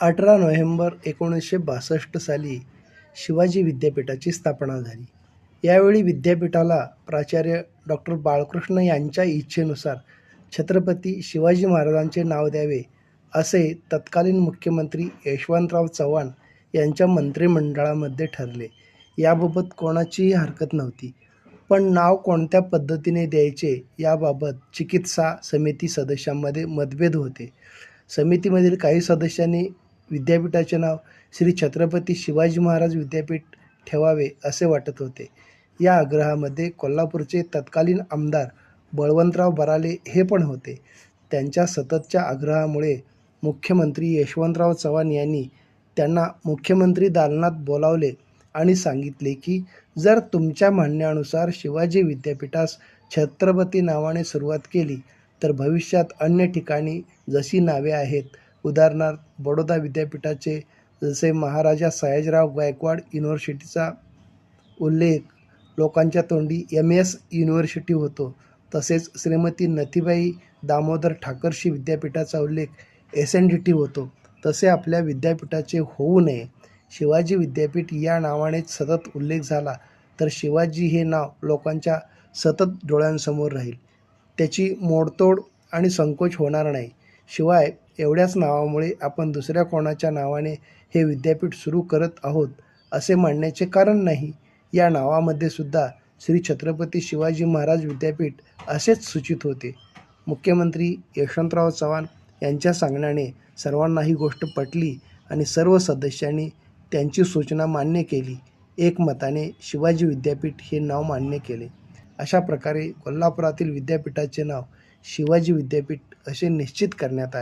18 November 1962 साली शिवाजी विद्यापीठाची स्थापना झाली. यावेळी विद्यापीठाला प्राचार्य डॉक्टर बाळकृष्ण यांच्या इच्छेनुसार छत्रपती शिवाजी महाराजांचे नाव द्यावे, असे तत्कालीन मुख्यमंत्री यशवंतराव चव्हाण यांच्या मंत्रिमंडळामध्ये ठरले. याबाबत कोणाचीही हरकत नव्हती. पण नाव कोणत्या पद्धतीने द्यायचे याबाबत चिकित्सा समिती सदस्यांमध्ये मतभेद होते. समितीमधील काही सदस्यांनी विद्यापीठाचे नाव श्री छत्रपती शिवाजी महाराज विद्यापीठ ठेवावे असे वाटत होते. या आग्रहामध्ये कोल्हापूरचे तत्कालीन आमदार बळवंतराव बराले हे पण होते. त्यांच्या सततच्या आग्रहामुळे मुख्यमंत्री यशवंतराव चव्हाण यांनी त्यांना मुख्यमंत्री दालनात बोलावले आणि सांगितले की जर तुमच्या म्हणण्यानुसार शिवाजी विद्यापीठास छत्रपती नावाने सुरुवात केली तर भविष्यात अन्य ठिकाणी जशी नावे आहेत, उदाहरणार्थ बडोदा विद्यापीठाचे जसे महाराजा सयाजीराव गायकवाड युनिव्हर्सिटीचा उल्लेख लोकांच्या तोंडी MS युनिव्हर्सिटी होतो, तसेच श्रीमती नथीबाई दामोदर ठाकरसी विद्यापीठाचा उल्लेख SNDT होतो, तसे आपल्या विद्यापीठाचे होऊ नये. शिवाजी विद्यापीठ या नावानेच सतत उल्लेख झाला तर शिवाजी हे नाव लोकांच्या सतत डोळ्यांसमोर राहील. त्याची मोडतोड आणि संकोच होणार नाही. शिवाय एवढ्याच नावामुळे आपण दुसऱ्या कोणाच्या नावाने हे विद्यापीठ सुरू करत आहोत असे म्हणण्याचे कारण नाही. या नावामध्ये सुद्धा श्री छत्रपती शिवाजी महाराज विद्यापीठ असेच सूचित होते. मुख्यमंत्री यशवंतराव चव्हाण यांच्या सांगण्याने सर्वांना ही गोष्ट पटली आणि सर्व सदस्यांनी त्यांची सूचना मान्य केली. एकमताने शिवाजी विद्यापीठ हे नाव मान्य केले. अशा प्रकारे कोल्हापुरातील विद्यापीठाचे नाव शिवाजी विद्यापीठ असे निश्चित करण्यात आले.